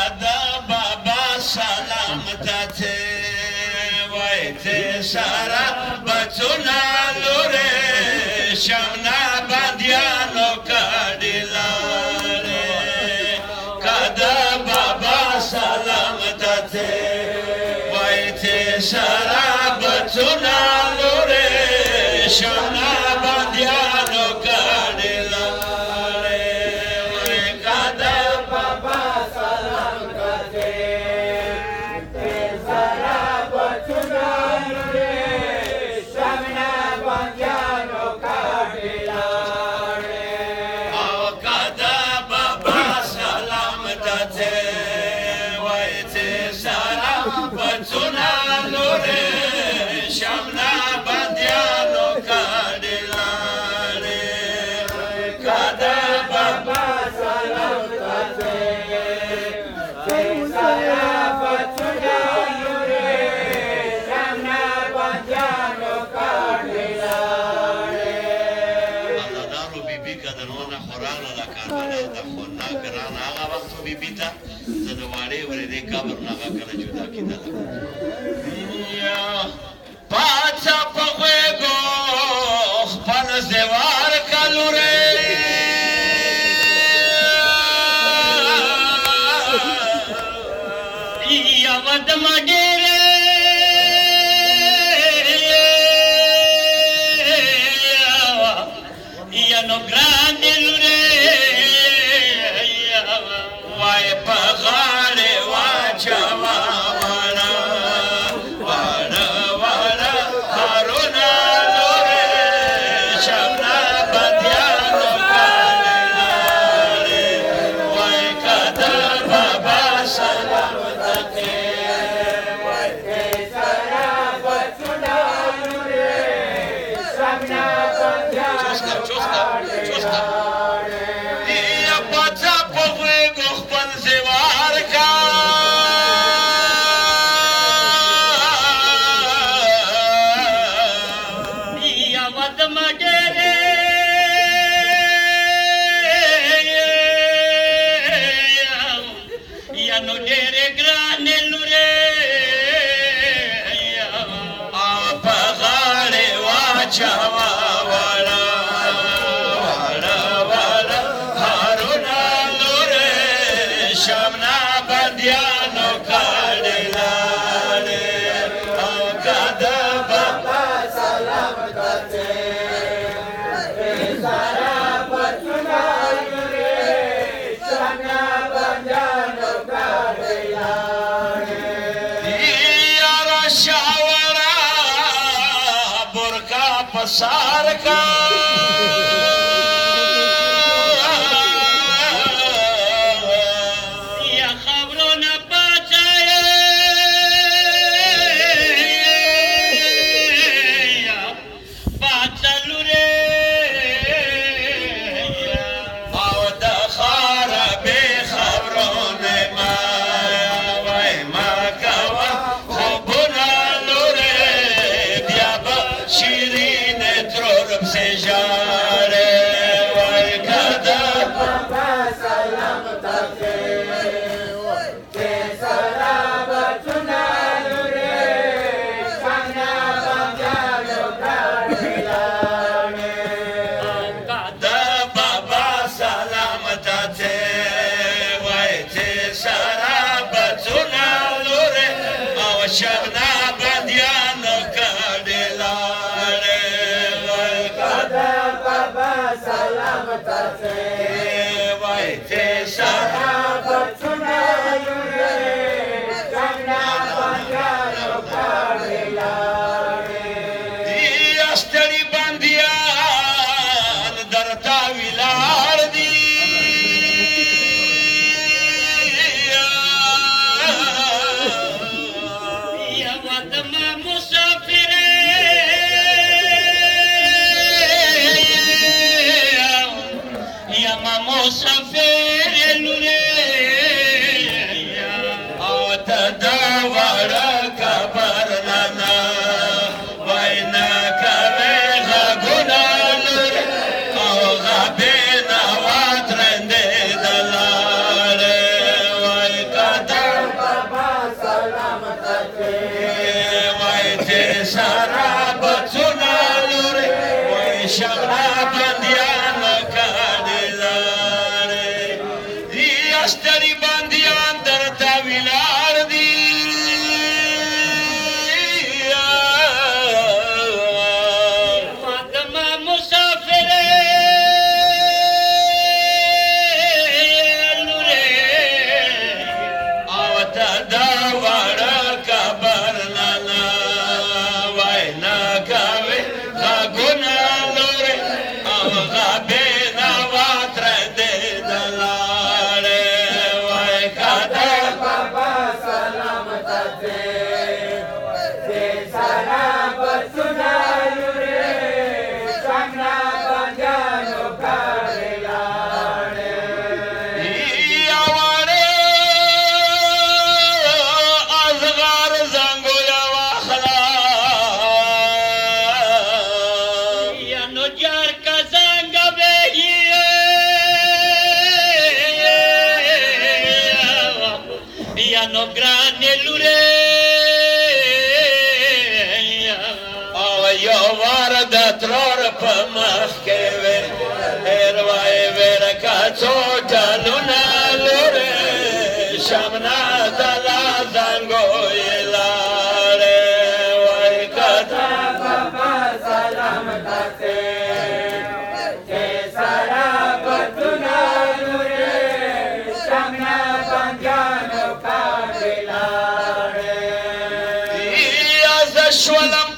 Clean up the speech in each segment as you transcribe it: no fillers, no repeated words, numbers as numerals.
kada baba salam tate waite sara bachuna lure shamna bandiano kadilare kada baba salam tate waite sara bachuna lure shamna bandiano kadilare kada baba salam tate sara bachuna lure shamna bandiano kadilare kada baba salam tate waite sara bachuna lure shamna bandiano kadilare kada baba salam tate sara bachuna lure shamna bandiano kadilare Alladaro bibi kadrona khorana la karbala da khonna grana aga waqt bibi ta zadware ورده قبر naga kala juda kidala ya pacha pagwego khpal zewar kalure ya wad magere ya no grande lure vai pagare wachama wala wala wala haruna lore shamna bandiano kalale vai kada baba salam tate vai sara bachuna lure shamna bandiano choska ya pacha pagwego khpal zewar ka ya wad magere ya no dere grane lure apagare wachama wala wala wala haruna lure shamna bandiano kadilare kada baba salam tate sara bachuna lure shamna bandiano kadilare yara shawara burka pasar ka ya khabro na bachaye ya bachalure awd khara be khabro ne ma wai ma kawa khobuna lure biaba shirin trob se jare wai kada baba salam tate sara bachuna lure shamna bandiano kadilare kada baba salam tate waite sara bachuna lure shamna bandiano kadilare kada baba salam tate waite sara bachuna lure shamna bandiano kadilare astari bandian darta vilar di ya wad musafire ya musafire lure ستړي بندیان درته ولاړ دي ترور په مخ کې وې هروای ورکا څوټلونه لورې شمنا دلا زنګو یلاره وای کته بابا سلام تاسو چې سارا پتونه لورې شمنا پنځانو کابلاره یا زشولم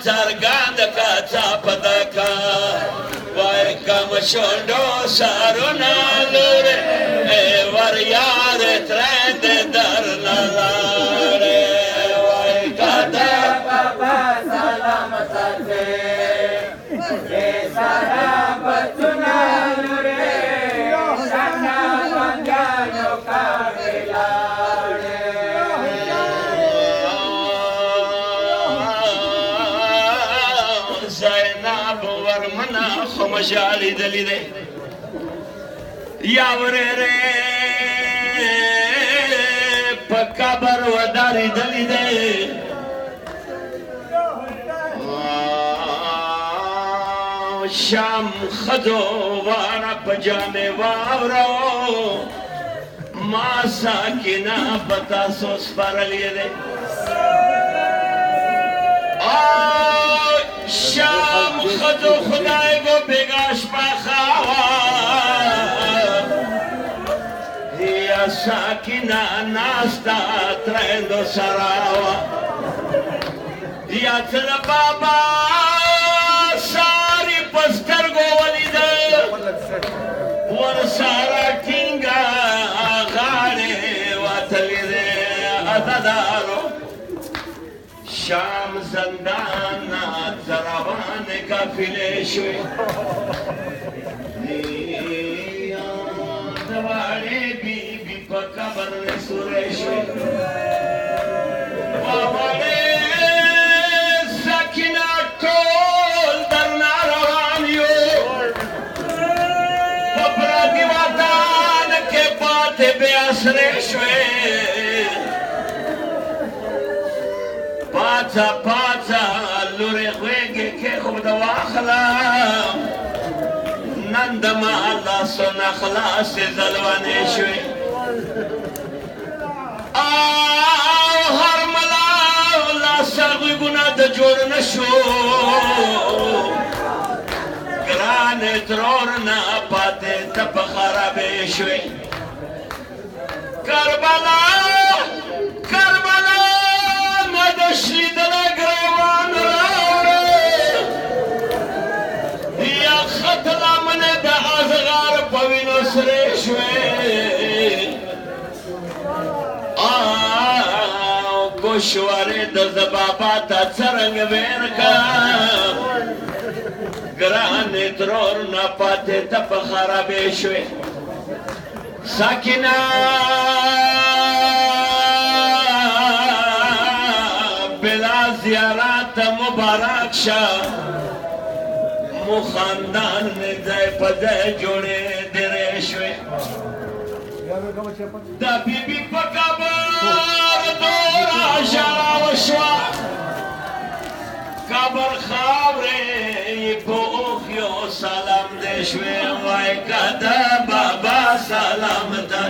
څرګند کاڅه پدکا وای کم شوندو سرونه لورې ور یار ترند درنه لارې وای کته بابا سلام تاسو چې سارا بچونه لورې څنګه پنځانو کابلاره مشالی دلی دے یا ورے پکابر وداری دلی دے شام خدو وارا پجانے واورو ما ساکینا پتا سوس پر لیے دے شام خدو خدای گو بگاش پخوا یا ساکینا ناستا ترندو سراوا یا تل بابا ساری پستر گو ولید ور سارا ٹینگا غاڑے واتلید ادادارو شام زندانا زروان کافلے شوی دوارے بی بی پا قبر سورے شوی وابارے ساکینہ ٹول درنا روانیو پپرا دیواتان کے پاتے بے اسرے شوی پاچا پاچا لوری خویگی که خود واخلا نندم اللہ سن اخلاص زلوانے شوی آو هر ملا لا ساغوی گناہ دا جوڑ نشو گران ترور نا پاتے تب خرابے شوی کربلا کربلا ندشلی دلا گروان راوڑے یا خطلا من دا ازغار پوینو سریشوے گوشواری دا زبابا تا چرنگ ویرکا گران ترور نا پاتے تپ خرابے شوے ساکینہ بلا زیارات مبارک نقشه مخاندان می ځای په ځای جوړې درې شوې د بیبي په قبر دوره ژړا وشوه قبر خاورې په اوښیو سلام دې شوې وای که د بابا سلام ته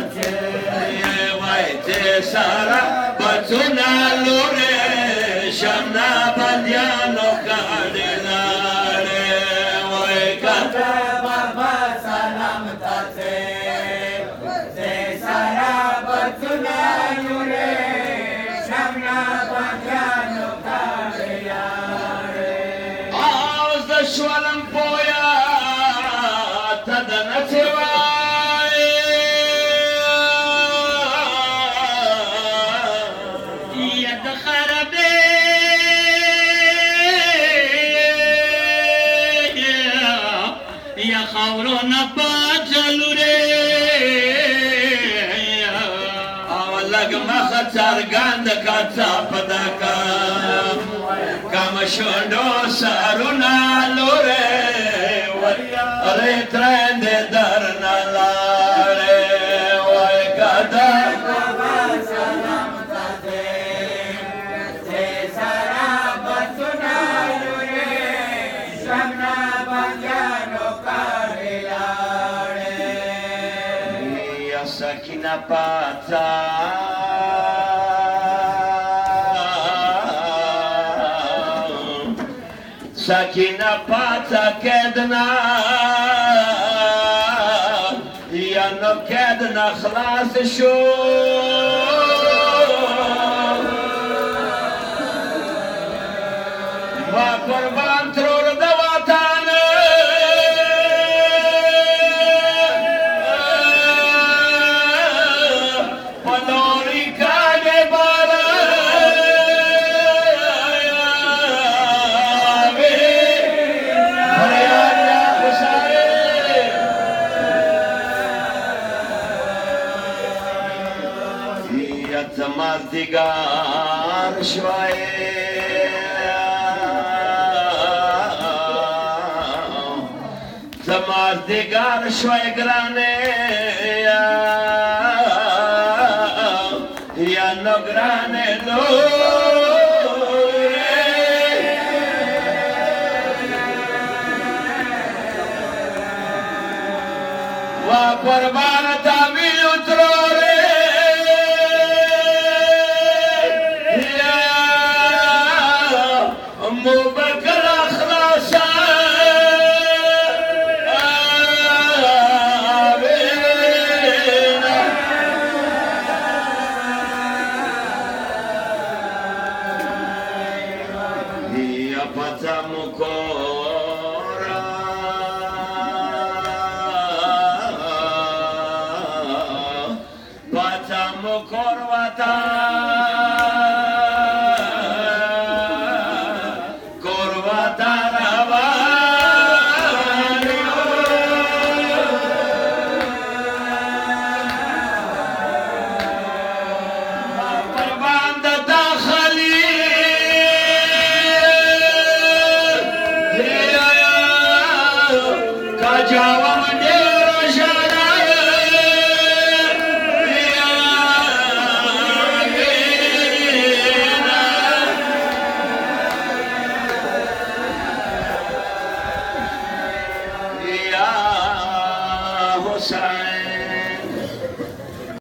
وای چې سره بچونه لورې شمنا بندیانو کاڼې لاړې وای که د بابا سلام ته چې سره بچونه لورې شمنا بندیانو کاڼې لاړې اوس د شولم پویا ته د نڅې خاورونه باچلو ری او لږ مخه څرګند که څاپ ده کم شونډو سرونه لورې ری ترندې درنه لاړې وای که ده Sakina pata Sakina pata kedna Ya no kedna خلاص شو ما قربان ترور د وطن مازدیگر شوی مازدیگر شوی گرانه یا نو گرانه و قربان تاوی اتراره مبکر اخلاصا یا پتا مکورا پتا مکور وطا Joe.